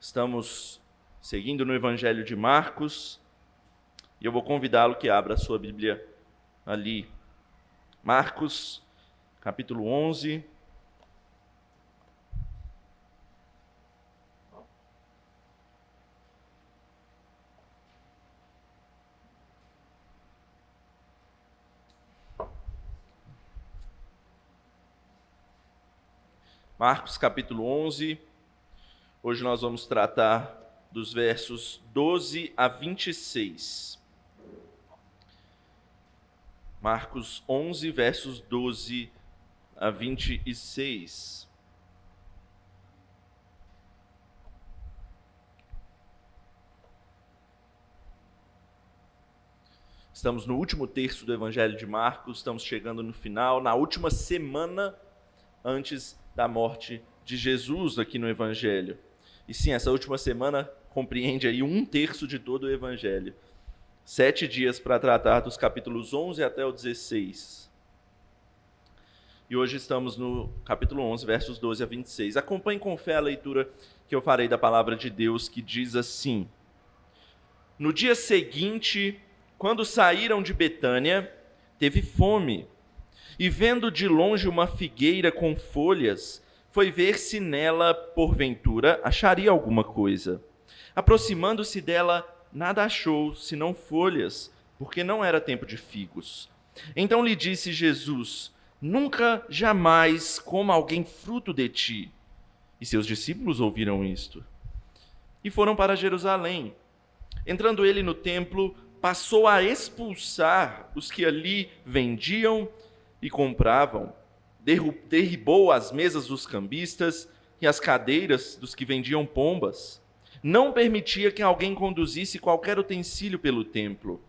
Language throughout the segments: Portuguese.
Estamos seguindo no Evangelho de Marcos e eu vou convidá-lo que abra a sua Bíblia ali. Marcos, capítulo 11. Marcos, capítulo 11. Hoje nós vamos tratar dos versos 12 a 26. Marcos 11, versos 12 a 26. Estamos no último terço do Evangelho de Marcos, estamos chegando no final, na última semana antes da morte de Jesus aqui no Evangelho. E sim, essa última semana compreende aí um terço de todo o Evangelho. 7 dias para tratar dos capítulos 11 até o 16. E hoje estamos no capítulo 11, versos 12 a 26. Acompanhe com fé a leitura que eu farei da palavra de Deus, que diz assim: No dia seguinte, quando saíram de Betânia, teve fome, e vendo de longe uma figueira com folhas, foi ver se nela, porventura, acharia alguma coisa. Aproximando-se dela, nada achou, senão folhas, porque não era tempo de figos. Então lhe disse Jesus: Nunca, jamais coma alguém fruto de ti. E seus discípulos ouviram isto. E foram para Jerusalém. Entrando ele no templo, passou a expulsar os que ali vendiam e compravam. Derribou as mesas dos cambistas e as cadeiras dos que vendiam pombas. Não permitia que alguém conduzisse qualquer utensílio pelo templo.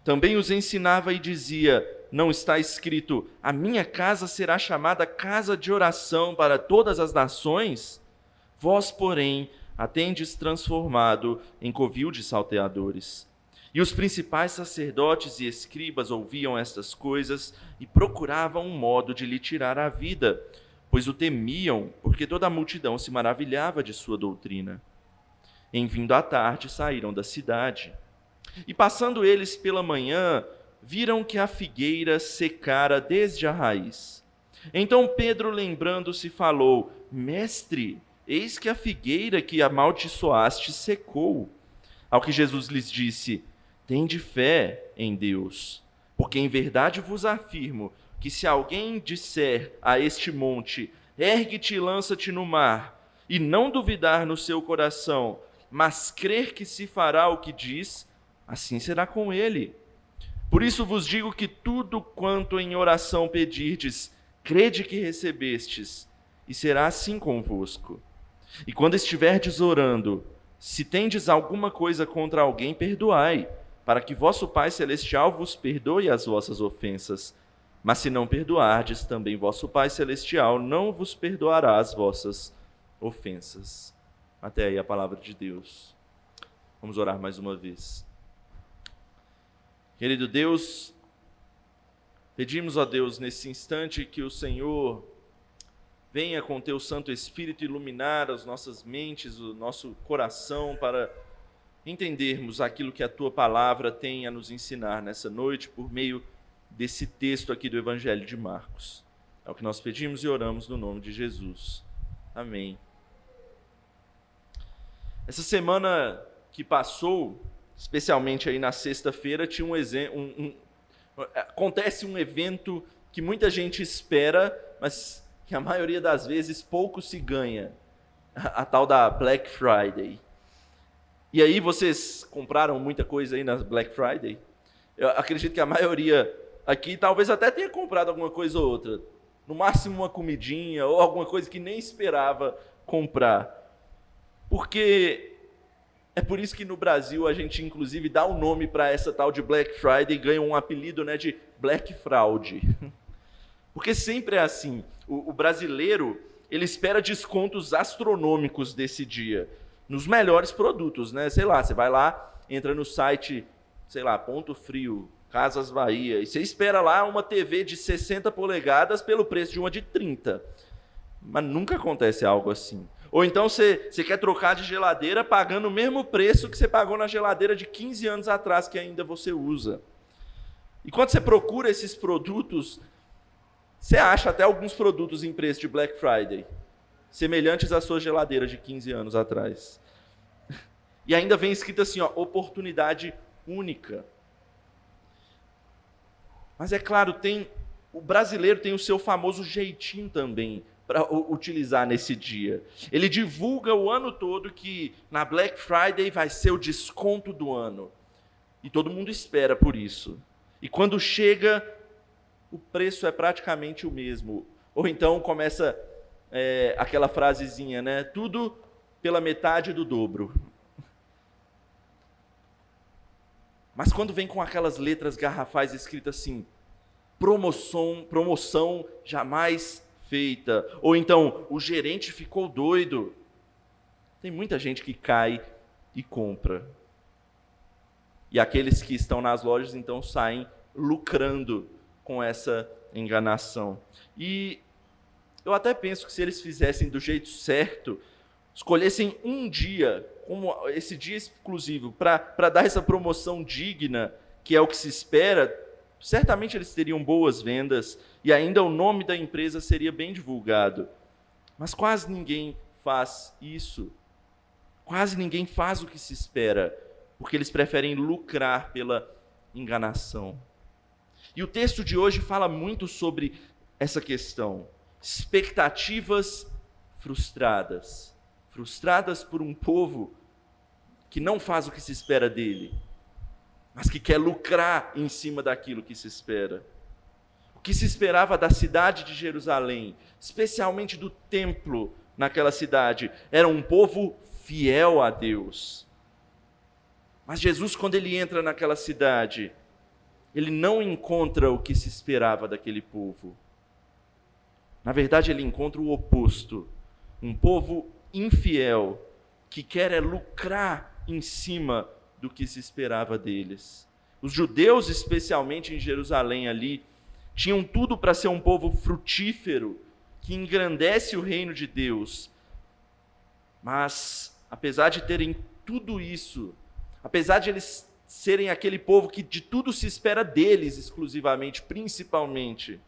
Também os ensinava e dizia: Não está escrito, a minha casa será chamada casa de oração para todas as nações? Vós, porém, a tendes transformado em covil de salteadores. E os principais sacerdotes e escribas ouviam estas coisas e procuravam um modo de lhe tirar a vida, pois o temiam, porque toda a multidão se maravilhava de sua doutrina. Em vindo à tarde, saíram da cidade. E passando eles pela manhã, viram que a figueira secara desde a raiz. Então Pedro, lembrando-se, falou: Mestre, eis que a figueira que amaldiçoaste secou. Ao que Jesus lhes disse: Tende fé em Deus, porque em verdade vos afirmo que se alguém disser a este monte: Ergue-te e lança-te no mar, e não duvidar no seu coração, mas crer que se fará o que diz, assim será com ele. Por isso vos digo que tudo quanto em oração pedirdes, crede que recebestes, e será assim convosco. E quando estiverdes orando, se tendes alguma coisa contra alguém, perdoai, para que vosso Pai Celestial vos perdoe as vossas ofensas. Mas se não perdoardes, também vosso Pai Celestial não vos perdoará as vossas ofensas. Até aí a palavra de Deus. Vamos orar mais uma vez. Querido Deus, pedimos a Deus nesse instante que o Senhor venha com teu Santo Espírito iluminar as nossas mentes, o nosso coração, para entendermos aquilo que a tua palavra tem a nos ensinar nessa noite por meio desse texto aqui do Evangelho de Marcos. É o que nós pedimos e oramos no nome de Jesus. Amém. Essa semana que passou, especialmente aí na sexta-feira, tinha acontece um evento que muita gente espera, mas que a maioria das vezes pouco se ganha, a tal da Black Friday. E aí, vocês compraram muita coisa aí na Black Friday? Eu acredito que a maioria aqui talvez até tenha comprado alguma coisa ou outra. No máximo uma comidinha ou alguma coisa que nem esperava comprar. Porque é por isso que no Brasil a gente inclusive dá um nome para essa tal de Black Friday e ganha um apelido, né, de Black Fraud. Porque sempre é assim. O brasileiro, ele espera descontos astronômicos desse dia, nos melhores produtos, né? Sei lá, você vai lá, entra no site, sei lá, Ponto Frio, Casas Bahia, e você espera lá uma TV de 60 polegadas pelo preço de uma de 30. Mas nunca acontece algo assim. Ou então você quer trocar de geladeira pagando o mesmo preço que você pagou na geladeira de 15 anos atrás que ainda você usa. E quando você procura esses produtos, você acha até alguns produtos em preço de Black Friday, semelhantes à sua geladeira de 15 anos atrás. E ainda vem escrito assim, ó, oportunidade única. Mas é claro, o brasileiro tem o seu famoso jeitinho também para utilizar nesse dia. Ele divulga o ano todo que na Black Friday vai ser o desconto do ano. E todo mundo espera por isso. E quando chega, o preço é praticamente o mesmo. Ou então começa aquela frasezinha, né? Tudo pela metade do dobro. Mas quando vem com aquelas letras garrafais escritas assim, promoção jamais feita, ou então o gerente ficou doido, tem muita gente que cai e compra. E aqueles que estão nas lojas então saem lucrando com essa enganação. E eu até penso que se eles fizessem do jeito certo, escolhessem um dia, como esse dia exclusivo, para dar essa promoção digna, que é o que se espera, certamente eles teriam boas vendas e ainda o nome da empresa seria bem divulgado. Mas quase ninguém faz isso. Quase ninguém faz o que se espera, porque eles preferem lucrar pela enganação. E o texto de hoje fala muito sobre essa questão. Expectativas frustradas. Frustradas por um povo que não faz o que se espera dele, mas que quer lucrar em cima daquilo que se espera. O que se esperava da cidade de Jerusalém, especialmente do templo naquela cidade, era um povo fiel a Deus. Mas Jesus, quando ele entra naquela cidade, ele não encontra o que se esperava daquele povo. Na verdade, ele encontra o oposto. Um povo infiel, que quer lucrar em cima do que se esperava deles. Os judeus, especialmente em Jerusalém ali, tinham tudo para ser um povo frutífero, que engrandece o reino de Deus. Mas, apesar de terem tudo isso, apesar de eles serem aquele povo que de tudo se espera deles exclusivamente, principalmente,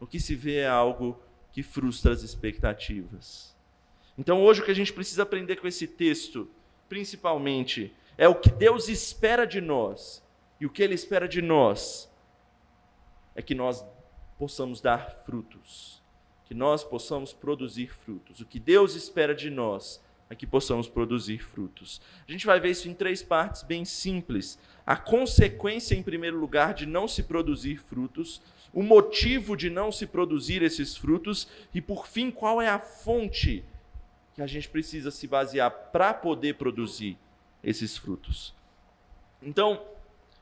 o que se vê é algo que frustra as expectativas. Então hoje o que a gente precisa aprender com esse texto, principalmente, é o que Deus espera de nós. E o que Ele espera de nós é que nós possamos dar frutos, que nós possamos produzir frutos. O que Deus espera de nós é que possamos produzir frutos. A gente vai ver isso em 3 partes bem simples. A consequência, em primeiro lugar, de não se produzir frutos, o motivo de não se produzir esses frutos e, por fim, qual é a fonte que a gente precisa se basear para poder produzir esses frutos. Então,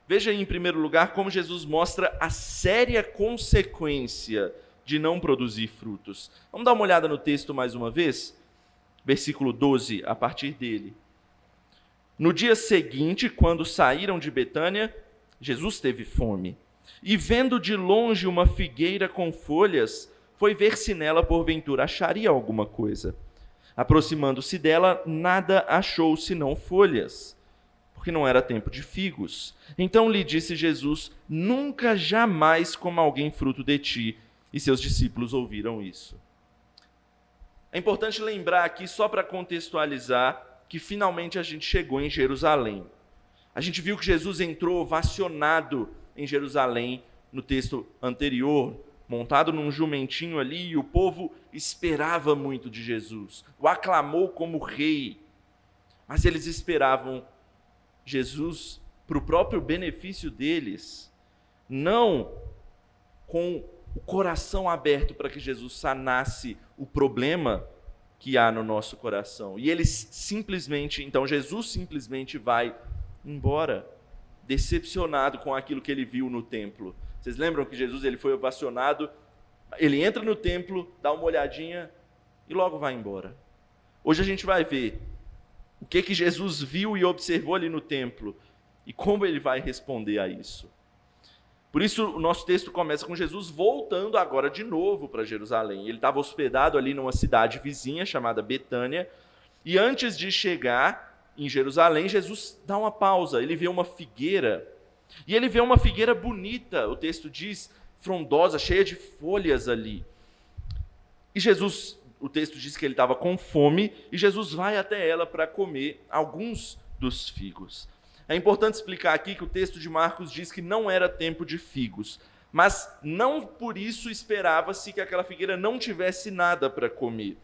veja aí, em primeiro lugar, como Jesus mostra a séria consequência de não produzir frutos. Vamos dar uma olhada no texto mais uma vez? Versículo 12, a partir dele. No dia seguinte, quando saíram de Betânia, Jesus teve fome. E vendo de longe uma figueira com folhas, foi ver se nela porventura acharia alguma coisa. Aproximando-se dela, nada achou senão folhas, porque não era tempo de figos. Então lhe disse Jesus: nunca jamais coma alguém fruto de ti. E seus discípulos ouviram isso. É importante lembrar aqui, só para contextualizar, que finalmente a gente chegou em Jerusalém. A gente viu que Jesus entrou ovacionado em Jerusalém no texto anterior, montado num jumentinho ali, e o povo esperava muito de Jesus, o aclamou como rei, mas eles esperavam Jesus para o próprio benefício deles, não com o coração aberto para que Jesus sanasse o problema que há no nosso coração. E eles simplesmente, então Jesus simplesmente vai embora, decepcionado com aquilo que ele viu no templo. Vocês lembram que Jesus ele foi ovacionado, ele entra no templo, dá uma olhadinha e logo vai embora. Hoje a gente vai ver o que Jesus viu e observou ali no templo e como ele vai responder a isso. Por isso, o nosso texto começa com Jesus voltando agora de novo para Jerusalém. Ele estava hospedado ali numa cidade vizinha chamada Betânia, e antes de chegar em Jerusalém, Jesus dá uma pausa. Ele vê uma figueira, e ele vê uma figueira bonita, o texto diz, frondosa, cheia de folhas ali. E Jesus, o texto diz que ele estava com fome, e Jesus vai até ela para comer alguns dos figos. É importante explicar aqui que o texto de Marcos diz que não era tempo de figos, mas não por isso esperava-se que aquela figueira não tivesse nada para comer.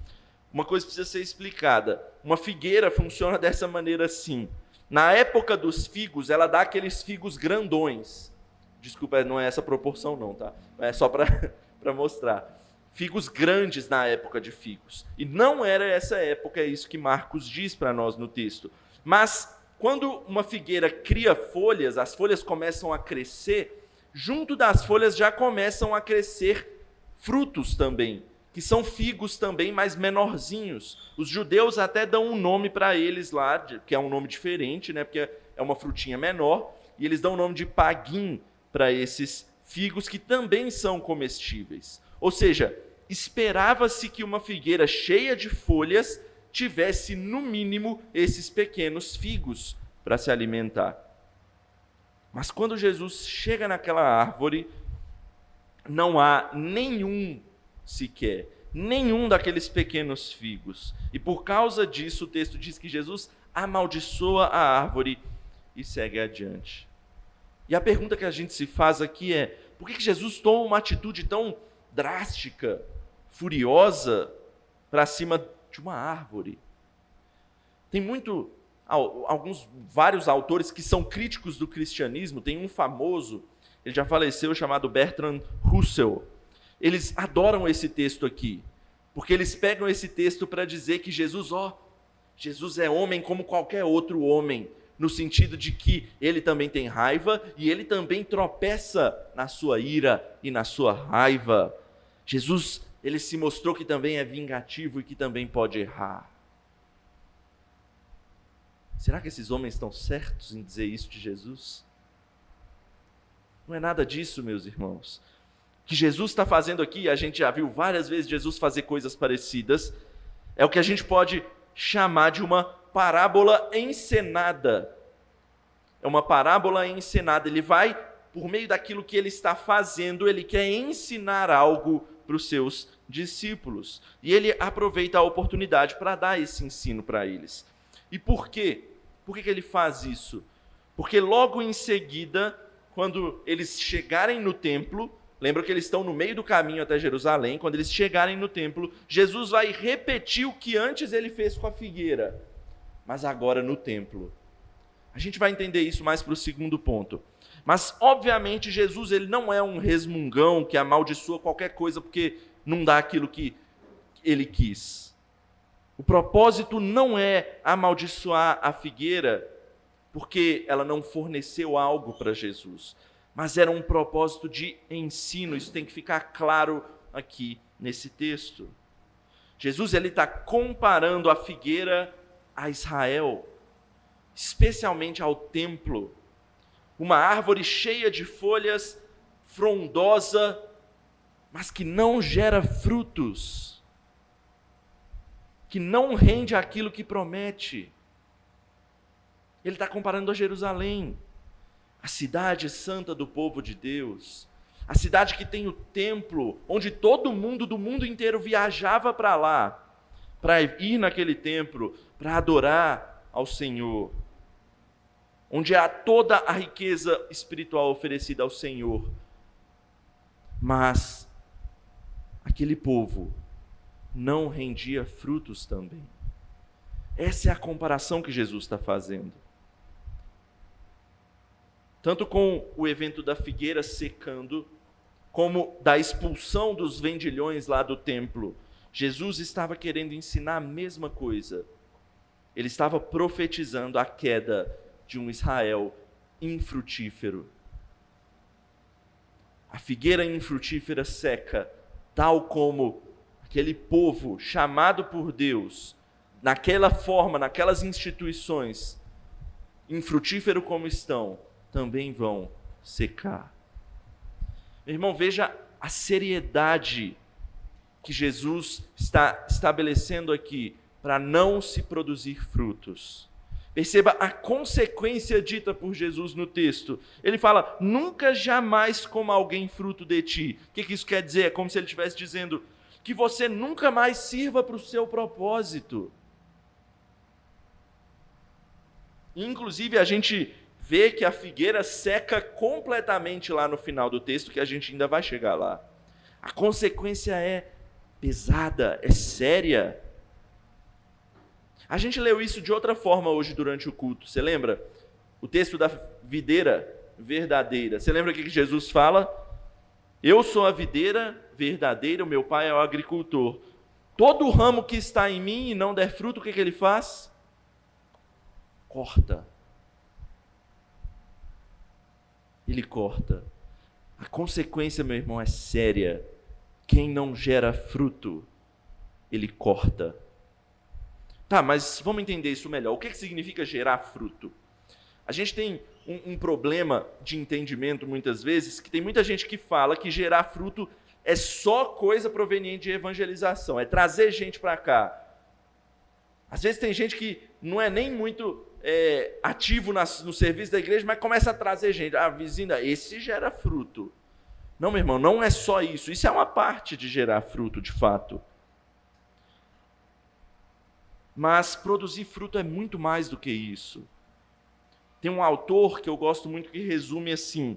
Uma coisa precisa ser explicada. Uma figueira funciona dessa maneira assim. Na época dos figos, ela dá aqueles figos grandões. Desculpa, não é essa proporção não, tá? É só para mostrar. Figos grandes na época de figos. E não era essa época, é isso que Marcos diz para nós no texto. Mas quando uma figueira cria folhas, as folhas começam a crescer, junto das folhas já começam a crescer frutos também, que são figos também, mais menorzinhos. Os judeus até dão um nome para eles lá, que é um nome diferente, né, porque é uma frutinha menor, e eles dão o nome de pagim para esses figos, que também são comestíveis. Ou seja, esperava-se que uma figueira cheia de folhas tivesse, no mínimo, esses pequenos figos para se alimentar. Mas quando Jesus chega naquela árvore, não há nenhum sequer, nenhum daqueles pequenos figos. E por causa disso, o texto diz que Jesus amaldiçoa a árvore e segue adiante. E a pergunta que a gente se faz aqui é: por que Jesus toma uma atitude tão drástica, furiosa, para cima de uma árvore? Tem vários autores que são críticos do cristianismo. Tem um famoso, ele já faleceu, chamado Bertrand Russell. Eles adoram esse texto aqui, porque eles pegam esse texto para dizer que Jesus é homem como qualquer outro homem, no sentido de que ele também tem raiva e ele também tropeça na sua ira e na sua raiva. Jesus, ele se mostrou que também é vingativo e que também pode errar. Será que esses homens estão certos em dizer isso de Jesus? Não é nada disso, meus irmãos. O que Jesus está fazendo aqui, a gente já viu várias vezes Jesus fazer coisas parecidas, é o que a gente pode chamar de uma parábola encenada. É uma parábola encenada. Ele vai, por meio daquilo que ele está fazendo, ele quer ensinar algo para os seus discípulos. E ele aproveita a oportunidade para dar esse ensino para eles. E por quê? Por que ele faz isso? Porque logo em seguida, quando eles chegarem no templo, lembra que eles estão no meio do caminho até Jerusalém, quando eles chegarem no templo, Jesus vai repetir o que antes ele fez com a figueira, mas agora no templo. A gente vai entender isso mais para o segundo ponto. Mas, obviamente, Jesus ele não é um resmungão que amaldiçoa qualquer coisa porque não dá aquilo que ele quis. O propósito não é amaldiçoar a figueira porque ela não forneceu algo para Jesus, mas era um propósito de ensino. Isso tem que ficar claro aqui nesse texto. Jesus está comparando a figueira a Israel, especialmente ao templo. Uma árvore cheia de folhas, frondosa, mas que não gera frutos, que não rende aquilo que promete. Ele está comparando a Jerusalém, a cidade santa do povo de Deus, a cidade que tem o templo, onde todo mundo do mundo inteiro viajava para lá, para ir naquele templo, para adorar ao Senhor, onde há toda a riqueza espiritual oferecida ao Senhor. Mas aquele povo não rendia frutos também. Essa é a comparação que Jesus está fazendo. Tanto com o evento da figueira secando, como da expulsão dos vendilhões lá do templo, Jesus estava querendo ensinar a mesma coisa. Ele estava profetizando a queda de um Israel infrutífero. A figueira infrutífera seca, tal como aquele povo chamado por Deus, naquela forma, naquelas instituições, infrutífero como estão, também vão secar. Meu irmão, veja a seriedade que Jesus está estabelecendo aqui para não se produzir frutos. Perceba a consequência dita por Jesus no texto. Ele fala, nunca jamais coma alguém fruto de ti. O que isso quer dizer? É como se ele estivesse dizendo que você nunca mais sirva para o seu propósito. Inclusive, a gente vê que a figueira seca completamente lá no final do texto, que a gente ainda vai chegar lá. A consequência é pesada, é séria. A gente leu isso de outra forma hoje durante o culto. Você lembra? O texto da videira verdadeira. Você lembra o que Jesus fala? Eu sou a videira verdadeira, o meu pai é o agricultor. Todo ramo que está em mim e não der fruto, o que ele faz? Corta. Ele corta. A consequência, meu irmão, é séria. Quem não gera fruto, ele corta. Tá, mas vamos entender isso melhor. O que significa gerar fruto? A gente tem um problema de entendimento, muitas vezes, que tem muita gente que fala que gerar fruto é só coisa proveniente de evangelização, é trazer gente para cá. Às vezes tem gente que não é nem muito ativo no serviço da igreja, mas começa a trazer gente. Ah, vizinho, esse gera fruto. Não, meu irmão, não é só isso. Isso é uma parte de gerar fruto, de fato. Mas produzir fruto é muito mais do que isso. Tem um autor que eu gosto muito que resume assim: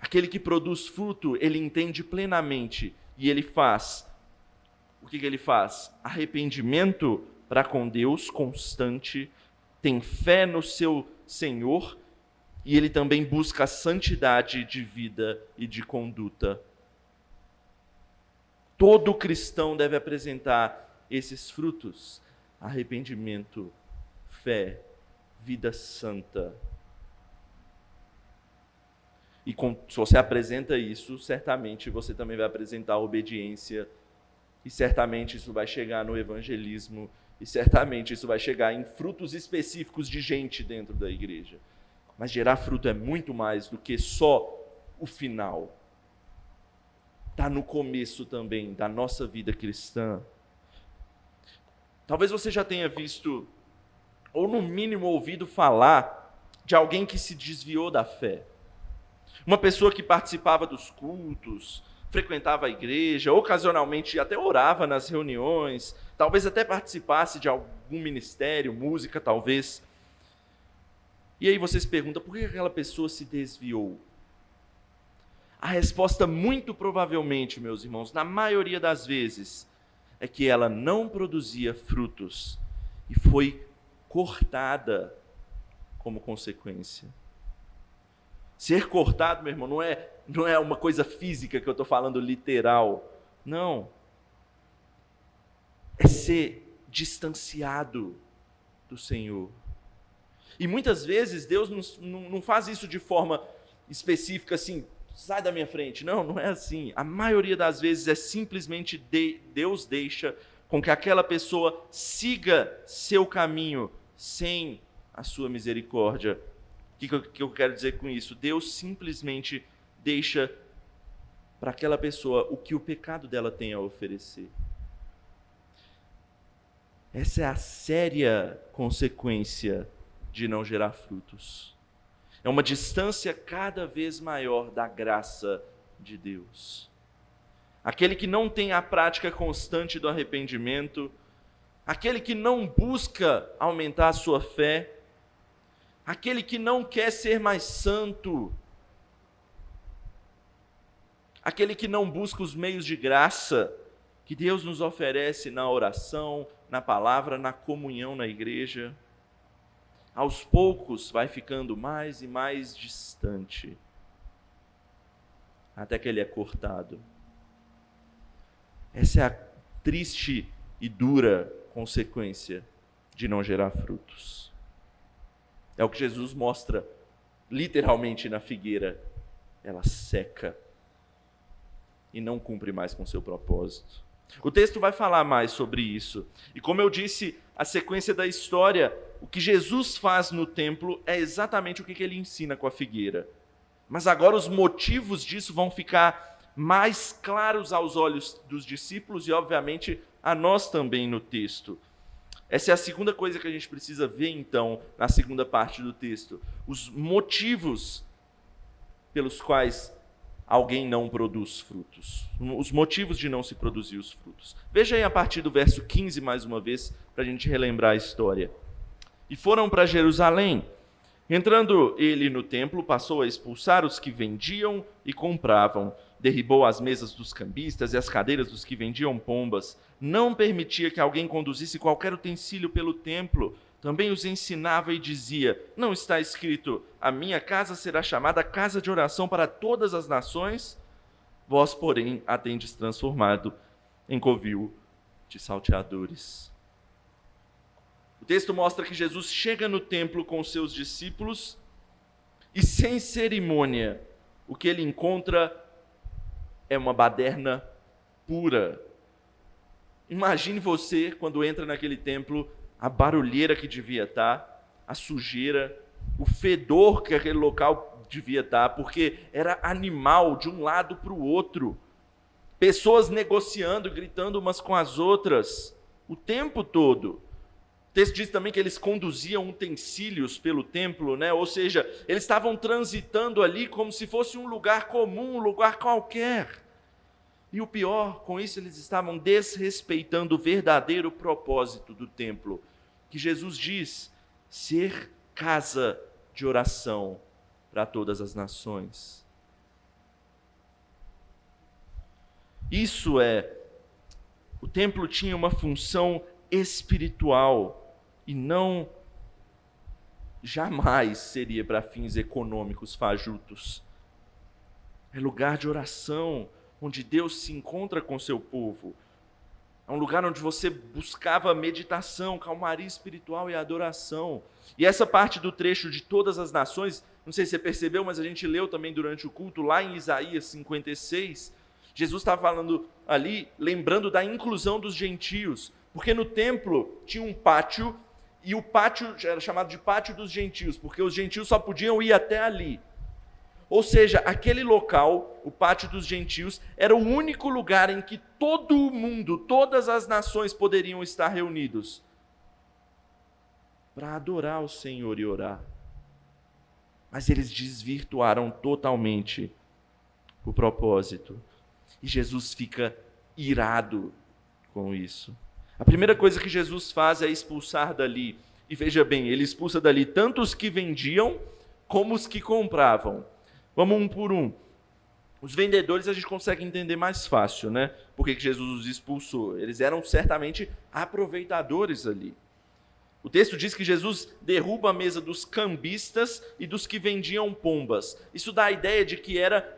aquele que produz fruto, ele entende plenamente e ele faz. O que ele faz? Arrependimento para com Deus constante, tem fé no seu Senhor e ele também busca a santidade de vida e de conduta. Todo cristão deve apresentar esses frutos: arrependimento, fé, vida santa. E se você apresenta isso, certamente você também vai apresentar a obediência, e certamente isso vai chegar no evangelismo, e certamente isso vai chegar em frutos específicos de gente dentro da igreja. Mas gerar fruto é muito mais do que só o final. Está no começo também da nossa vida cristã. Talvez você já tenha visto, ou no mínimo ouvido falar, de alguém que se desviou da fé. Uma pessoa que participava dos cultos, frequentava a igreja, ocasionalmente até orava nas reuniões, talvez até participasse de algum ministério, música talvez. E aí você se pergunta, por que aquela pessoa se desviou? A resposta, muito provavelmente, meus irmãos, na maioria das vezes, é que ela não produzia frutos e foi cortada como consequência. Ser cortado, meu irmão, não é uma coisa física que eu estou falando literal. Não. É ser distanciado do Senhor. E muitas vezes Deus não faz isso de forma específica, assim, sai da minha frente. Não é assim. A maioria das vezes é simplesmente Deus deixa com que aquela pessoa siga seu caminho sem a sua misericórdia. O que eu quero dizer com isso? Deus simplesmente deixa para aquela pessoa o que o pecado dela tem a oferecer. Essa é a séria consequência de não gerar frutos. É uma distância cada vez maior da graça de Deus. Aquele que não tem a prática constante do arrependimento, aquele que não busca aumentar a sua fé, aquele que não quer ser mais santo, aquele que não busca os meios de graça que Deus nos oferece na oração, na palavra, na comunhão na igreja, aos poucos vai ficando mais e mais distante, até que ele é cortado. Essa é a triste e dura consequência de não gerar frutos. É o que Jesus mostra literalmente na figueira. Ela seca e não cumpre mais com seu propósito. O texto vai falar mais sobre isso. E como eu disse, a sequência da história, o que Jesus faz no templo é exatamente o que ele ensina com a figueira. Mas agora os motivos disso vão ficar mais claros aos olhos dos discípulos e, obviamente, a nós também no texto. Essa é a segunda coisa que a gente precisa ver, então, na segunda parte do texto. Os motivos pelos quais alguém não produz frutos. Os motivos de não se produzir os frutos. Veja aí a partir do verso 15, mais uma vez, para a gente relembrar a história. E foram para Jerusalém. Entrando ele no templo, passou a expulsar os que vendiam e compravam. Derribou as mesas dos cambistas e as cadeiras dos que vendiam pombas. Não permitia que alguém conduzisse qualquer utensílio pelo templo. Também os ensinava e dizia: não está escrito, a minha casa será chamada casa de oração para todas as nações? Vós, porém, a tendes transformado em covil de salteadores. O texto mostra que Jesus chega no templo com seus discípulos e, sem cerimônia, o que ele encontra é uma baderna pura. Imagine você, quando entra naquele templo, a barulheira que devia estar, a sujeira, o fedor que aquele local devia estar, porque era animal de um lado para o outro. Pessoas negociando, gritando umas com as outras, o tempo todo. O texto diz também que eles conduziam utensílios pelo templo, né? Ou seja, eles estavam transitando ali como se fosse um lugar comum, um lugar qualquer. E o pior, com isso eles estavam desrespeitando o verdadeiro propósito do templo, que Jesus diz ser casa de oração para todas as nações. Isso o templo tinha uma função espiritual e não jamais seria para fins econômicos fajutos. É lugar de oração, onde Deus se encontra com seu povo. É um lugar onde você buscava meditação, calmaria espiritual e adoração. E essa parte do trecho de todas as nações, não sei se você percebeu, mas a gente leu também durante o culto, lá em Isaías 56, Jesus está falando ali, lembrando da inclusão dos gentios, porque no templo tinha um pátio, e o pátio era chamado de pátio dos gentios, porque os gentios só podiam ir até ali. Ou seja, aquele local, o pátio dos gentios, era o único lugar em que todo o mundo, todas as nações poderiam estar reunidos para adorar o Senhor e orar. Mas eles desvirtuaram totalmente o propósito. E Jesus fica irado com isso. A primeira coisa que Jesus faz é expulsar dali. E veja bem, ele expulsa dali tanto os que vendiam como os que compravam. Vamos um por um. Os vendedores a gente consegue entender mais fácil, né? Por que Jesus os expulsou? Eles eram certamente aproveitadores ali. O texto diz que Jesus derruba a mesa dos cambistas e dos que vendiam pombas. Isso dá a ideia de que era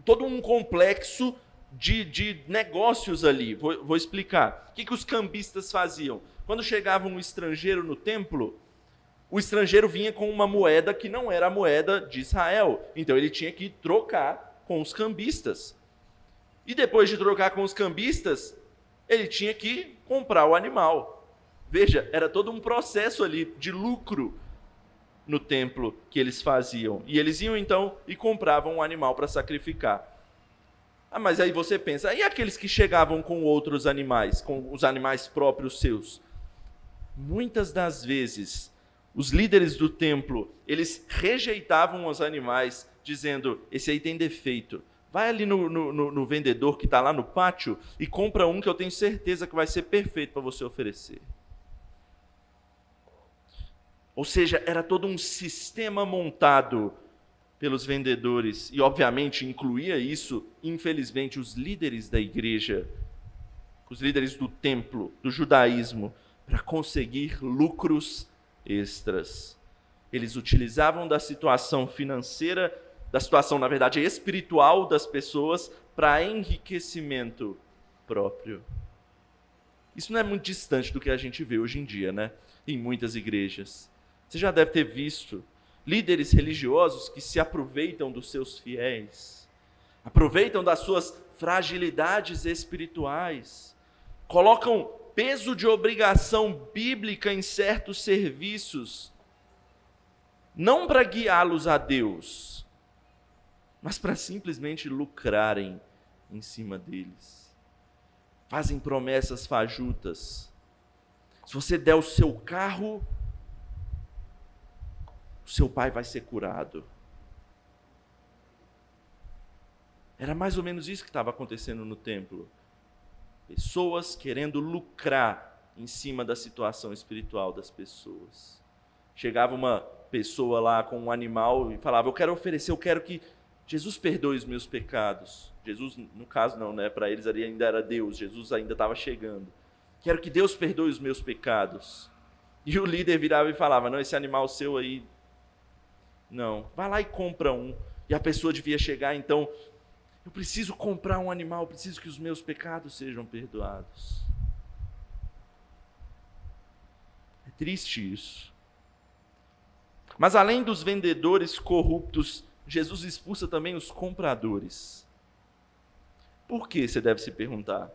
todo um complexo de negócios ali. Vou explicar. O que os cambistas faziam? Quando chegava um estrangeiro no templo, o estrangeiro vinha com uma moeda que não era a moeda de Israel. Então ele tinha que trocar com os cambistas. E depois de trocar com os cambistas, ele tinha que comprar o animal. Veja, era todo um processo ali de lucro no templo que eles faziam. E eles iam então e compravam um animal para sacrificar. Mas aí você pensa, e aqueles que chegavam com outros animais, com os animais próprios seus? Muitas das vezes, os líderes do templo, eles rejeitavam os animais, dizendo, esse aí tem defeito. Vai ali no vendedor que está lá no pátio e compra um que eu tenho certeza que vai ser perfeito para você oferecer. Ou seja, era todo um sistema montado pelos vendedores, e obviamente incluía isso, infelizmente, os líderes da igreja, os líderes do templo, do judaísmo, para conseguir lucros extras. Eles utilizavam da situação financeira, da situação, na verdade, espiritual das pessoas, para enriquecimento próprio. Isso não é muito distante do que a gente vê hoje em dia, né? Em muitas igrejas. Você já deve ter visto líderes religiosos que se aproveitam dos seus fiéis, aproveitam das suas fragilidades espirituais, colocam peso de obrigação bíblica em certos serviços, não para guiá-los a Deus, mas para simplesmente lucrarem em cima deles. Fazem promessas fajutas. Se você der o seu carro, o seu pai vai ser curado. Era mais ou menos isso que estava acontecendo no templo. Pessoas querendo lucrar em cima da situação espiritual das pessoas. Chegava uma pessoa lá com um animal e falava, eu quero que Jesus perdoe os meus pecados. Jesus, no caso não, né? Para eles ali ainda era Deus, Jesus ainda estava chegando. Quero que Deus perdoe os meus pecados. E o líder virava e falava, não, esse animal seu aí, não, vai lá e compra um. E a pessoa devia chegar, então, eu preciso comprar um animal, eu preciso que os meus pecados sejam perdoados. É triste isso. Mas além dos vendedores corruptos, Jesus expulsa também os compradores. Por que, você deve se perguntar?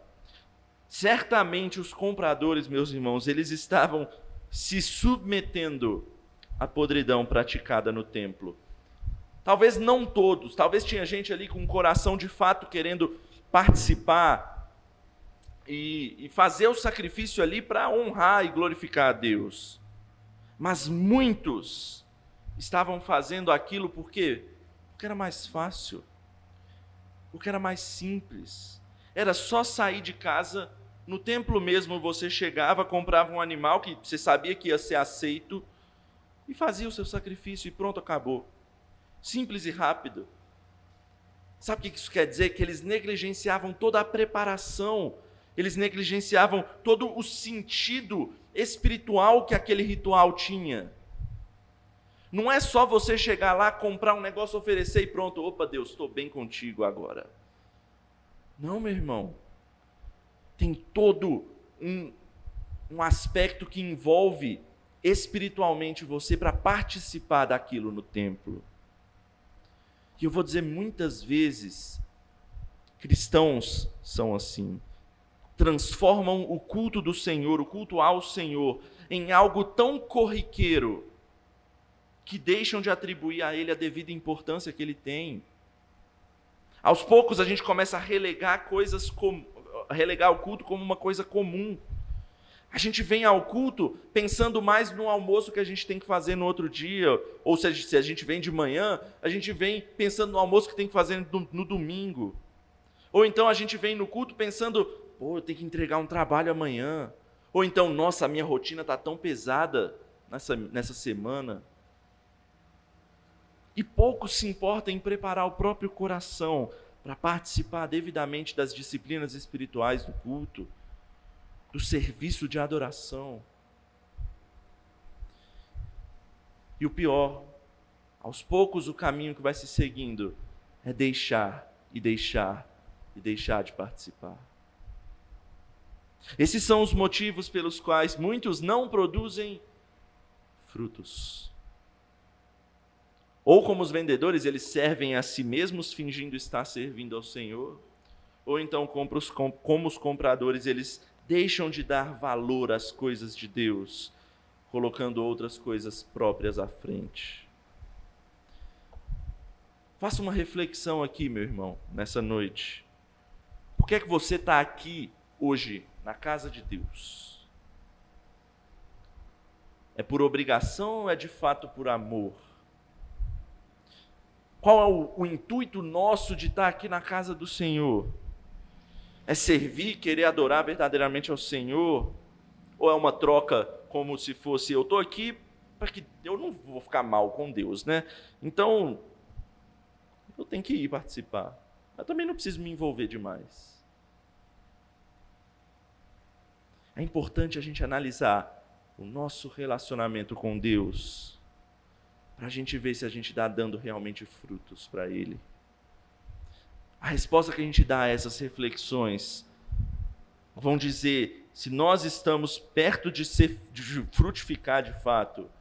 Certamente os compradores, meus irmãos, eles estavam se submetendo à podridão praticada no templo. Talvez não todos, talvez tinha gente ali com um coração de fato querendo participar e fazer o sacrifício ali para honrar e glorificar a Deus. Mas muitos estavam fazendo aquilo por quê? Porque era mais fácil, porque era mais simples. Era só sair de casa, no templo mesmo você chegava, comprava um animal que você sabia que ia ser aceito e fazia o seu sacrifício e pronto, acabou. Simples e rápido. Sabe o que isso quer dizer? Que eles negligenciavam toda a preparação, eles negligenciavam todo o sentido espiritual que aquele ritual tinha. Não é só você chegar lá, comprar um negócio, oferecer e pronto, opa Deus, estou bem contigo agora. Não, meu irmão. Tem todo um aspecto que envolve espiritualmente você para participar daquilo no templo. E eu vou dizer, muitas vezes, cristãos são assim. Transformam o culto do Senhor, o culto ao Senhor, em algo tão corriqueiro que deixam de atribuir a Ele a devida importância que Ele tem. Aos poucos a gente começa a relegar o culto como uma coisa comum. A gente vem ao culto pensando mais no almoço que a gente tem que fazer no outro dia, ou se a gente vem de manhã, a gente vem pensando no almoço que tem que fazer no domingo. Ou então a gente vem no culto pensando, eu tenho que entregar um trabalho amanhã. Ou então, nossa, a minha rotina está tão pesada nessa semana. E pouco se importa em preparar o próprio coração para participar devidamente das disciplinas espirituais do culto, do serviço de adoração. E o pior, aos poucos o caminho que vai se seguindo é deixar de participar. Esses são os motivos pelos quais muitos não produzem frutos. Ou como os vendedores, eles servem a si mesmos fingindo estar servindo ao Senhor, ou então como os compradores, eles deixam de dar valor às coisas de Deus, colocando outras coisas próprias à frente. Faça uma reflexão aqui, meu irmão, nessa noite. Por que é que você está aqui hoje, na casa de Deus? É por obrigação ou é de fato por amor? Qual é o intuito nosso de estar aqui na casa do Senhor? É servir, querer adorar verdadeiramente ao Senhor? Ou é uma troca como se fosse, eu estou aqui para que eu não vou ficar mal com Deus, né? Então, eu tenho que ir participar. Eu também não preciso me envolver demais. É importante a gente analisar o nosso relacionamento com Deus, para a gente ver se a gente está dando realmente frutos para Ele. A resposta que a gente dá a essas reflexões vão dizer se nós estamos perto de frutificar de fato,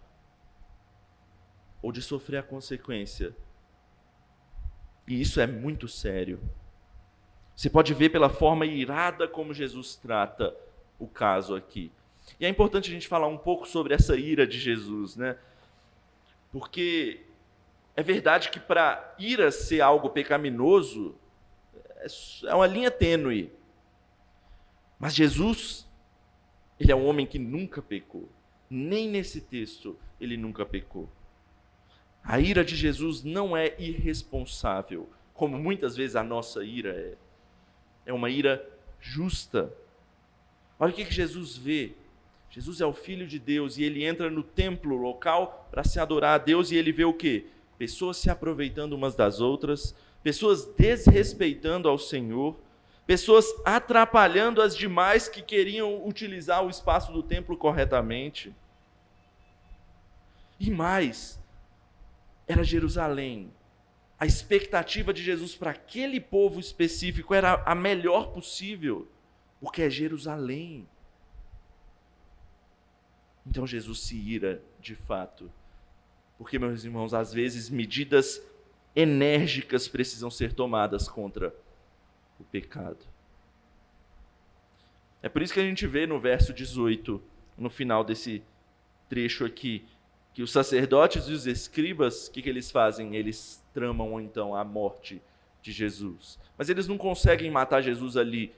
ou de sofrer a consequência. E isso é muito sério. Você pode ver pela forma irada como Jesus trata o caso aqui. E é importante a gente falar um pouco sobre essa ira de Jesus, né? Porque É verdade que para ira ser algo pecaminoso, é uma linha tênue. Mas Jesus, ele é um homem que nunca pecou. Nem nesse texto ele nunca pecou. A ira de Jesus não é irresponsável, como muitas vezes a nossa ira é. É uma ira justa. Olha o que Jesus vê. Jesus é o Filho de Deus e ele entra no templo local para se adorar a Deus e ele vê o quê? Pessoas se aproveitando umas das outras, pessoas desrespeitando ao Senhor, pessoas atrapalhando as demais que queriam utilizar o espaço do templo corretamente. E mais, era Jerusalém. A expectativa de Jesus para aquele povo específico era a melhor possível, porque é Jerusalém. Então Jesus se ira de fato. Porque, meus irmãos, às vezes medidas enérgicas precisam ser tomadas contra o pecado. É por isso que a gente vê no verso 18, no final desse trecho aqui, que os sacerdotes e os escribas, o que eles fazem? Eles tramam então a morte de Jesus. Mas eles não conseguem matar Jesus ali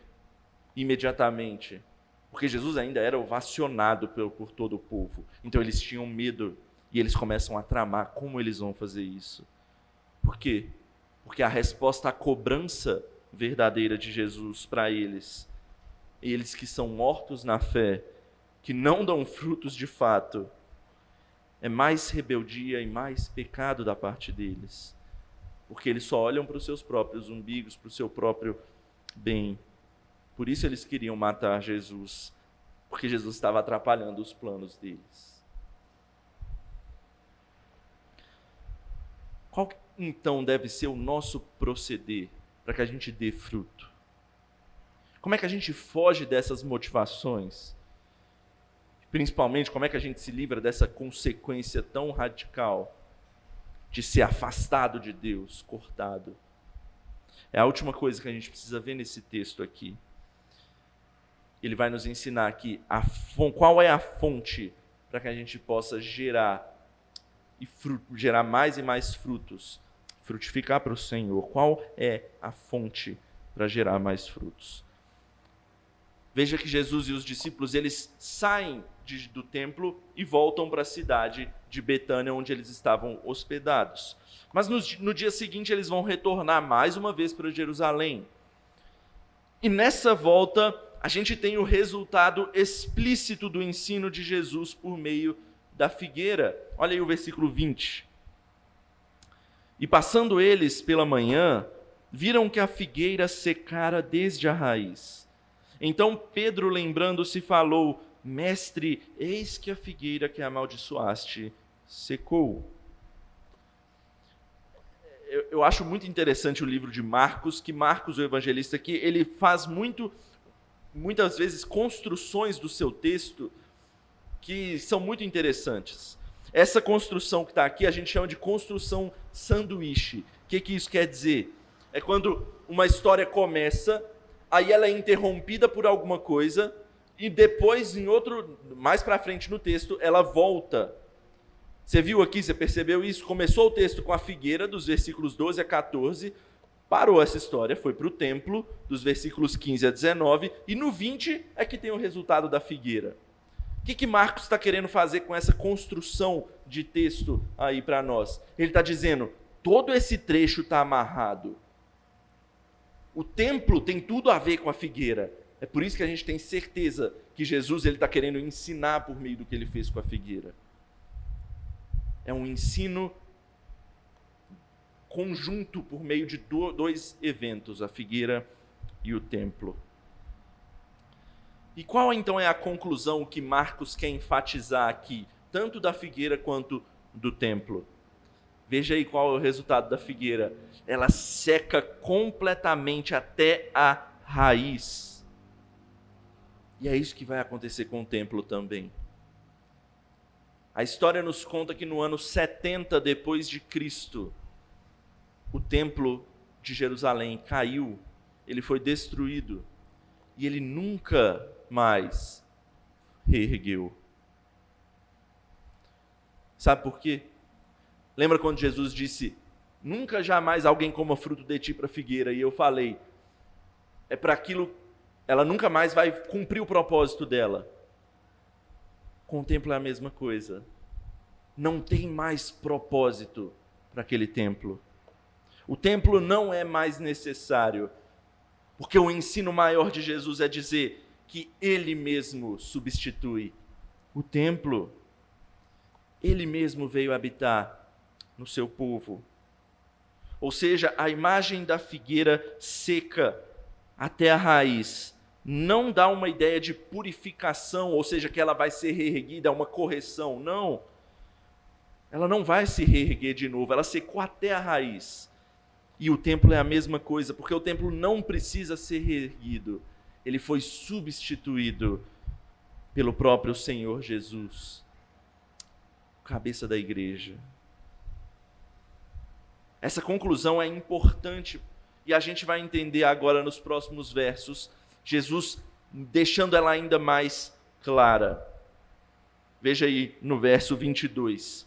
imediatamente, porque Jesus ainda era ovacionado por todo o povo. Então eles tinham medo e eles começam a tramar como eles vão fazer isso. Por quê? Porque a resposta à cobrança verdadeira de Jesus para eles que são mortos na fé, que não dão frutos de fato, é mais rebeldia e mais pecado da parte deles. Porque eles só olham para os seus próprios umbigos, para o seu próprio bem. Por isso eles queriam matar Jesus, porque Jesus estava atrapalhando os planos deles. Qual então deve ser o nosso proceder para que a gente dê fruto? Como é que a gente foge dessas motivações? Principalmente, como é que a gente se livra dessa consequência tão radical de ser afastado de Deus, cortado? É a última coisa que a gente precisa ver nesse texto aqui. Ele vai nos ensinar aqui qual é a fonte para que a gente possa gerar mais e mais frutos, frutificar para o Senhor. Qual é a fonte para gerar mais frutos? Veja que Jesus e os discípulos, eles saem do templo e voltam para a cidade de Betânia, onde eles estavam hospedados. Mas no dia seguinte eles vão retornar mais uma vez para Jerusalém. E nessa volta a gente tem o resultado explícito do ensino de Jesus por meio da figueira. Olha aí o versículo 20. E passando eles pela manhã, viram que a figueira secara desde a raiz. Então Pedro, lembrando-se, falou: Mestre, eis que a figueira que amaldiçoaste secou. Eu acho muito interessante o livro de Marcos, que Marcos, o evangelista aqui, ele faz muitas vezes construções do seu texto que são muito interessantes. Essa construção que está aqui a gente chama de construção sanduíche. O que isso quer dizer? É quando uma história começa, aí ela é interrompida por alguma coisa, e depois, mais para frente no texto, ela volta. Você viu aqui, você percebeu isso? Começou o texto com a figueira, dos versículos 12 a 14, parou essa história, foi para o templo, dos versículos 15 a 19, e no 20 é que tem o resultado da figueira. O que Marcos está querendo fazer com essa construção de texto aí para nós? Ele está dizendo, todo esse trecho está amarrado. O templo tem tudo a ver com a figueira. É por isso que a gente tem certeza que Jesus está querendo ensinar por meio do que ele fez com a figueira. É um ensino conjunto por meio de dois eventos, a figueira e o templo. E qual então é a conclusão que Marcos quer enfatizar aqui, tanto da figueira quanto do templo? Veja aí qual é o resultado da figueira. Ela seca completamente até a raiz. E é isso que vai acontecer com o templo também. A história nos conta que no ano 70 depois de Cristo, o templo de Jerusalém caiu, ele foi destruído e ele nunca mais reergueu. Sabe por quê? Lembra quando Jesus disse, nunca jamais alguém coma fruto de ti para figueira, e eu falei, é para aquilo, ela nunca mais vai cumprir o propósito dela. Com o templo é a mesma coisa. Não tem mais propósito para aquele templo. O templo não é mais necessário, porque o ensino maior de Jesus é dizer que ele mesmo substitui o templo. Ele mesmo veio habitar no seu povo. Ou seja, a imagem da figueira seca até a raiz não dá uma ideia de purificação, ou seja, que ela vai ser reerguida, uma correção. Não. Ela não vai se reerguer de novo, ela secou até a raiz. E o templo é a mesma coisa, porque o templo não precisa ser reerguido. Ele foi substituído pelo próprio Senhor Jesus, cabeça da igreja. Essa conclusão é importante e a gente vai entender agora nos próximos versos, Jesus deixando ela ainda mais clara. Veja aí no verso 22.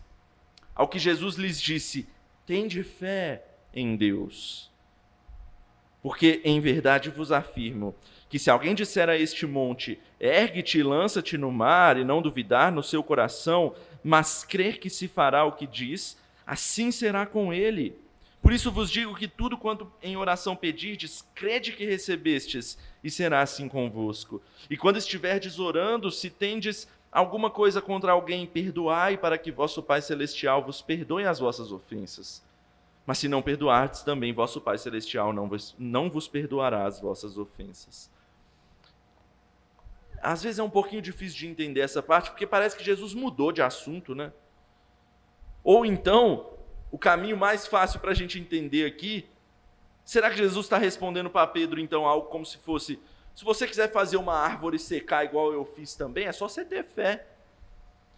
Ao que Jesus lhes disse, tende fé em Deus. Porque em verdade vos afirmo que se alguém disser a este monte, ergue-te e lança-te no mar, e não duvidar no seu coração, mas crer que se fará o que diz, assim será com ele. Por isso vos digo que tudo quanto em oração pedirdes, crede que recebestes, e será assim convosco. E quando estiverdes orando, se tendes alguma coisa contra alguém, perdoai, para que vosso Pai Celestial vos perdoe as vossas ofensas. Mas se não perdoardes, também vosso Pai Celestial não vos perdoará as vossas ofensas. Às vezes é um pouquinho difícil de entender essa parte, porque parece que Jesus mudou de assunto, né? Ou então, o caminho mais fácil para a gente entender aqui, será que Jesus está respondendo para Pedro, então, algo como se fosse, se você quiser fazer uma árvore secar igual eu fiz também, é só você ter fé.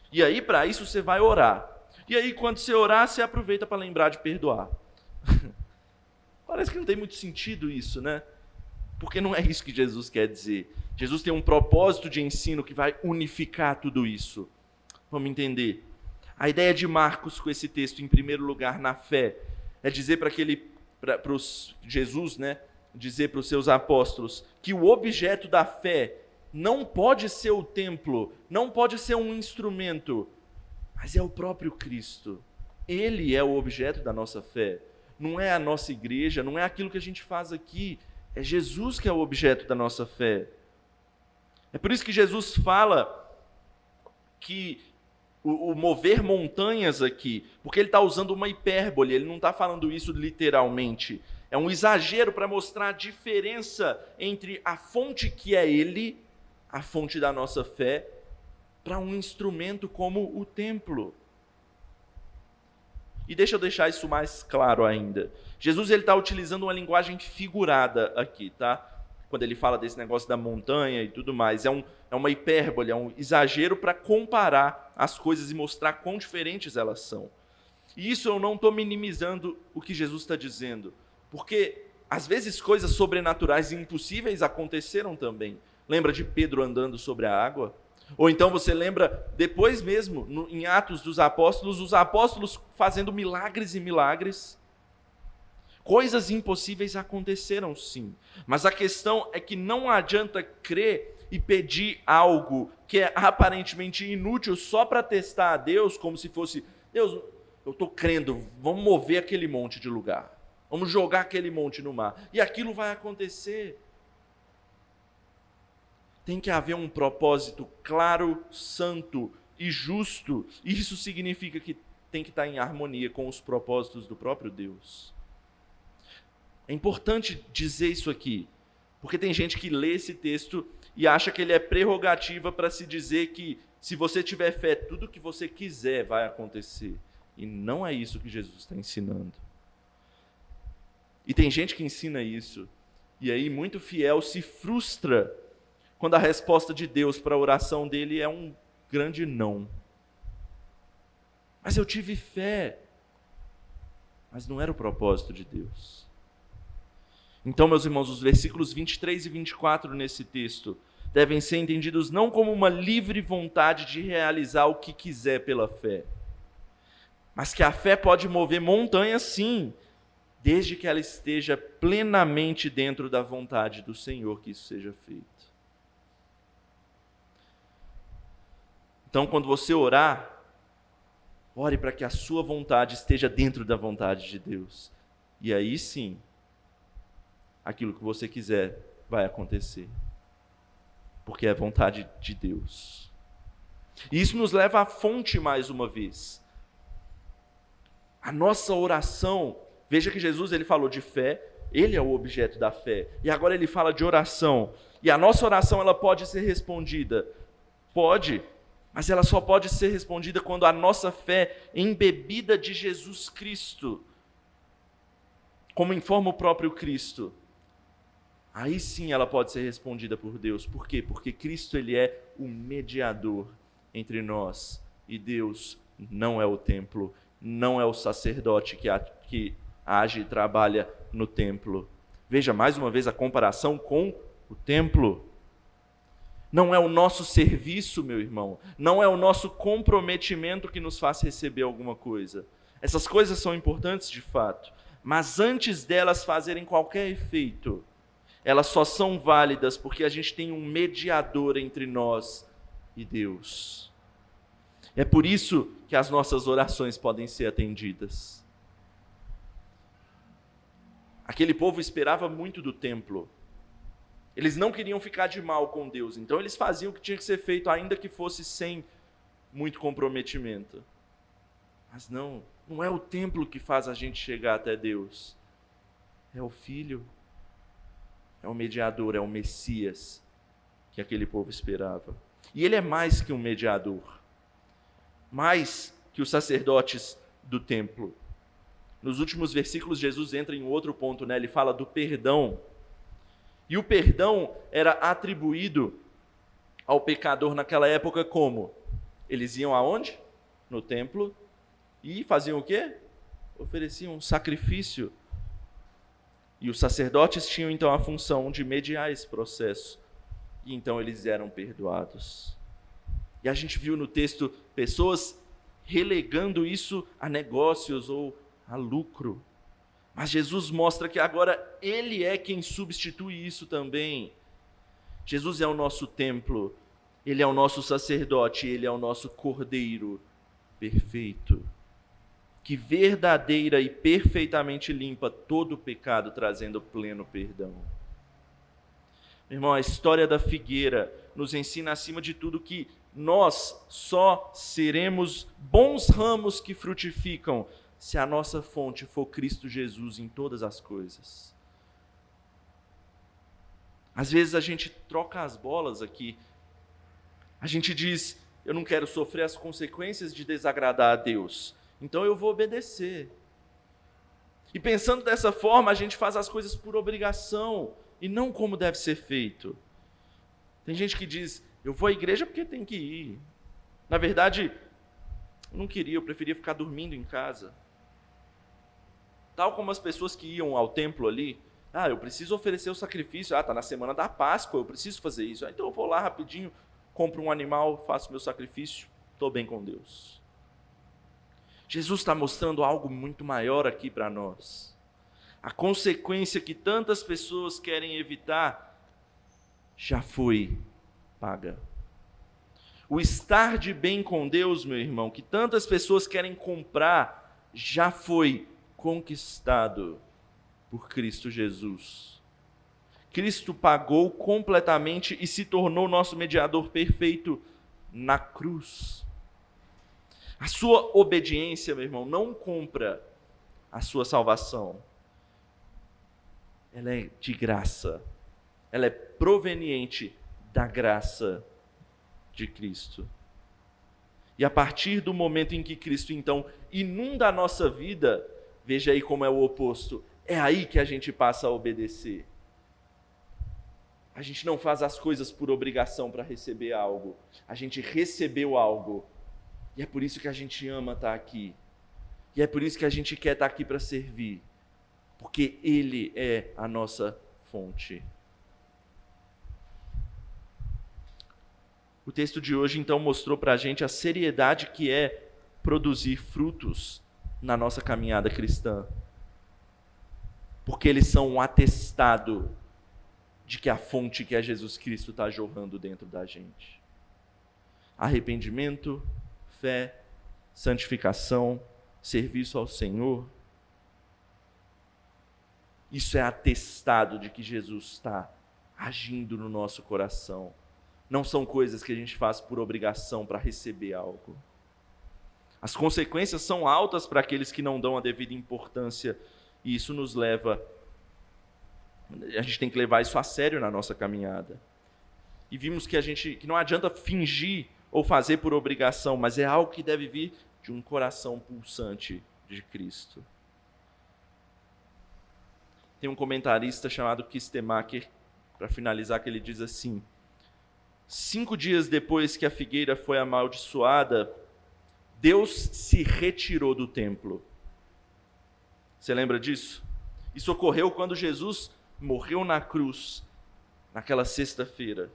E aí, para isso, você vai orar. E aí, quando você orar, você aproveita para lembrar de perdoar. Parece que não tem muito sentido isso, né? Porque não é isso que Jesus quer dizer. Jesus tem um propósito de ensino que vai unificar tudo isso. Vamos entender. A ideia de Marcos com esse texto, em primeiro lugar, na fé, é dizer para Jesus, né? Dizer para os seus apóstolos que o objeto da fé não pode ser o templo, não pode ser um instrumento, mas é o próprio Cristo. Ele é o objeto da nossa fé. Não é a nossa igreja, não é aquilo que a gente faz aqui. É Jesus que é o objeto da nossa fé. É por isso que Jesus fala que o mover montanhas aqui, porque ele está usando uma hipérbole, ele não está falando isso literalmente. É um exagero para mostrar a diferença entre a fonte que é ele, a fonte da nossa fé, para um instrumento como o templo. E deixa eu deixar isso mais claro ainda. Jesus está utilizando uma linguagem figurada aqui, tá? Quando ele fala desse negócio da montanha e tudo mais. É uma hipérbole, é um exagero para comparar as coisas e mostrar quão diferentes elas são. E isso eu não estou minimizando o que Jesus está dizendo. Porque, às vezes, coisas sobrenaturais e impossíveis aconteceram também. Lembra de Pedro andando sobre a água? Ou então você lembra, depois mesmo, em Atos dos Apóstolos, os apóstolos fazendo milagres e milagres. Coisas impossíveis aconteceram sim, mas a questão é que não adianta crer e pedir algo que é aparentemente inútil só para testar a Deus, como se fosse, Deus, eu estou crendo, vamos mover aquele monte de lugar, vamos jogar aquele monte no mar, e aquilo vai acontecer. Tem que haver um propósito claro, santo e justo. Isso significa que tem que estar em harmonia com os propósitos do próprio Deus. É importante dizer isso aqui, porque tem gente que lê esse texto e acha que ele é prerrogativa para se dizer que se você tiver fé, tudo que você quiser vai acontecer. E não é isso que Jesus está ensinando. E tem gente que ensina isso, e aí muito fiel se frustra quando a resposta de Deus para a oração dele é um grande não. Mas eu tive fé. Mas não era o propósito de Deus. Então, meus irmãos, os versículos 23 e 24 nesse texto devem ser entendidos não como uma livre vontade de realizar o que quiser pela fé, Mas que a fé pode mover montanhas, sim, desde que ela esteja plenamente dentro da vontade do Senhor que isso seja feito. Então, quando você orar, ore para que a sua vontade esteja dentro da vontade de Deus. E aí sim, aquilo que você quiser vai acontecer. Porque é vontade de Deus. E isso nos leva à fonte mais uma vez. A nossa oração, veja que Jesus ele falou de fé, ele é o objeto da fé. E agora ele fala de oração. E a nossa oração ela pode ser respondida? Pode. Mas ela só pode ser respondida quando a nossa fé é embebida de Jesus Cristo, como informa o próprio Cristo. Aí sim ela pode ser respondida por Deus. Por quê? Porque Cristo ele é o mediador entre nós e Deus. Não é o templo, não é o sacerdote que age e trabalha no templo. Veja mais uma vez a comparação com o templo. Não é o nosso serviço, meu irmão. Não é o nosso comprometimento que nos faz receber alguma coisa. Essas coisas são importantes de fato. Mas antes delas fazerem qualquer efeito, elas só são válidas porque a gente tem um mediador entre nós e Deus. É por isso que as nossas orações podem ser atendidas. Aquele povo esperava muito do templo. Eles não queriam ficar de mal com Deus, então eles faziam o que tinha que ser feito, ainda que fosse sem muito comprometimento. Mas não é o templo que faz a gente chegar até Deus. É o Filho, é o mediador, é o Messias que aquele povo esperava. E ele é mais que um mediador, mais que os sacerdotes do templo. Nos últimos versículos, Jesus entra em outro ponto, né? Ele fala do perdão. E o perdão era atribuído ao pecador naquela época como? Eles iam aonde? No templo. E faziam o quê? Ofereciam um sacrifício. E os sacerdotes tinham então a função de mediar esse processo. E então eles eram perdoados. E a gente viu no texto pessoas relegando isso a negócios ou a lucro. Mas Jesus mostra que agora Ele é quem substitui isso também. Jesus é o nosso templo, Ele é o nosso sacerdote, Ele é o nosso cordeiro perfeito, que verdadeira e perfeitamente limpa todo o pecado, trazendo pleno perdão. Meu irmão, a história da figueira nos ensina, acima de tudo, que nós só seremos bons ramos que frutificam se a nossa fonte for Cristo Jesus em todas as coisas. Às vezes a gente troca as bolas aqui. A gente diz, eu não quero sofrer as consequências de desagradar a Deus, então eu vou obedecer. E pensando dessa forma, a gente faz as coisas por obrigação e não como deve ser feito. Tem gente que diz, eu vou à igreja porque tem que ir. Na verdade, eu não queria, eu preferia ficar dormindo em casa. Tal como as pessoas que iam ao templo ali, eu preciso oferecer o sacrifício, está na semana da Páscoa, eu preciso fazer isso, então eu vou lá rapidinho, compro um animal, faço meu sacrifício, estou bem com Deus. Jesus está mostrando algo muito maior aqui para nós. A consequência que tantas pessoas querem evitar já foi paga. O estar de bem com Deus, meu irmão, que tantas pessoas querem comprar, já foi conquistado por Cristo Jesus. Cristo pagou completamente e se tornou nosso mediador perfeito na cruz. A sua obediência, meu irmão, não compra a sua salvação. Ela é de graça. Ela é proveniente da graça de Cristo. E a partir do momento em que Cristo, então, inunda a nossa vida, veja aí como é o oposto. É aí que a gente passa a obedecer. A gente não faz as coisas por obrigação para receber algo. A gente recebeu algo. E é por isso que a gente ama estar aqui. E é por isso que a gente quer estar aqui para servir. Porque Ele é a nossa fonte. O texto de hoje, então, mostrou para a gente a seriedade que é produzir frutos na nossa caminhada cristã, porque eles são um atestado de que a fonte que é Jesus Cristo está jorrando dentro da gente. Arrependimento, fé, santificação, serviço ao Senhor. Isso é atestado de que Jesus está agindo no nosso coração. Não são coisas que a gente faz por obrigação para receber algo. As consequências são altas para aqueles que não dão a devida importância, e isso nos leva, a gente tem que levar isso a sério na nossa caminhada. E vimos que não adianta fingir ou fazer por obrigação, mas é algo que deve vir de um coração pulsante de Cristo. Tem um comentarista chamado Kistemaker, para finalizar, que ele diz assim: 5 dias depois que a figueira foi amaldiçoada, Deus se retirou do templo. Você lembra disso? Isso ocorreu quando Jesus morreu na cruz, naquela sexta-feira.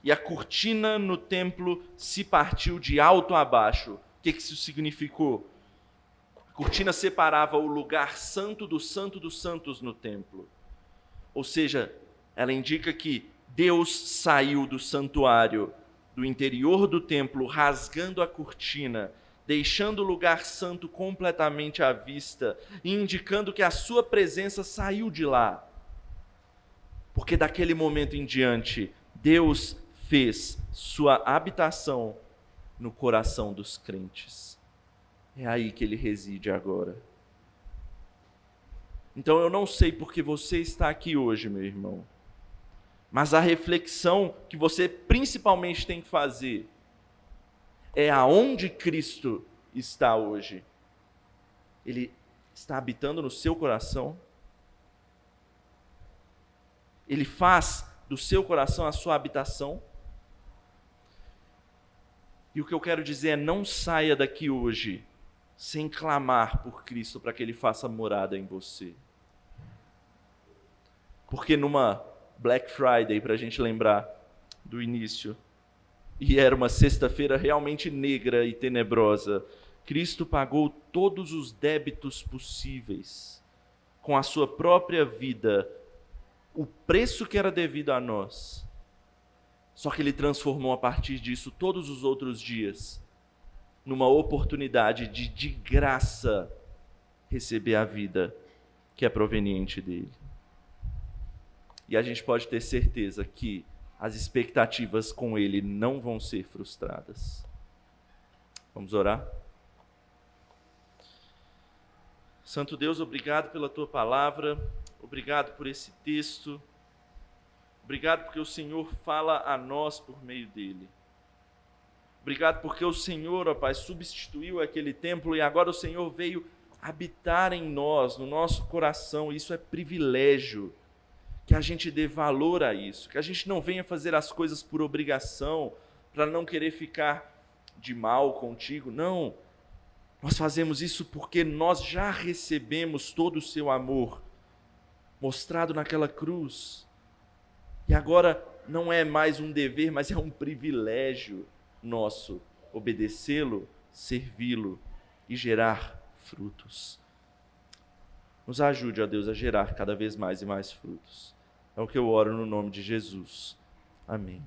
E a cortina no templo se partiu de alto a baixo. O que isso significou? A cortina separava o lugar santo dos santos no templo. Ou seja, ela indica que Deus saiu do santuário, do interior do templo, rasgando a cortina, deixando o lugar santo completamente à vista e indicando que a sua presença saiu de lá. Porque daquele momento em diante, Deus fez sua habitação no coração dos crentes. É aí que ele reside agora. Então eu não sei porque você está aqui hoje, meu irmão, mas a reflexão que você principalmente tem que fazer é aonde Cristo está hoje. Ele está habitando no seu coração? Ele faz do seu coração a sua habitação? E o que eu quero dizer é: não saia daqui hoje sem clamar por Cristo para que Ele faça morada em você. Porque numa Black Friday, para a gente lembrar do início, e era uma sexta-feira realmente negra e tenebrosa, Cristo pagou todos os débitos possíveis, com a sua própria vida, o preço que era devido a nós. Só que Ele transformou a partir disso todos os outros dias numa oportunidade de graça receber a vida que é proveniente dele. E a gente pode ter certeza que as expectativas com Ele não vão ser frustradas. Vamos orar? Santo Deus, obrigado pela Tua palavra, obrigado por esse texto, obrigado porque o Senhor fala a nós por meio dele. Obrigado porque o Senhor, ó Pai, substituiu aquele templo e agora o Senhor veio habitar em nós, no nosso coração. Isso é privilégio. Que a gente dê valor a isso, que a gente não venha fazer as coisas por obrigação, para não querer ficar de mal contigo. Não, nós fazemos isso porque nós já recebemos todo o seu amor, mostrado naquela cruz. E agora não é mais um dever, mas é um privilégio nosso obedecê-lo, servi-lo e gerar frutos. Nos ajude, ó Deus, a gerar cada vez mais e mais frutos. É o que eu oro no nome de Jesus. Amém.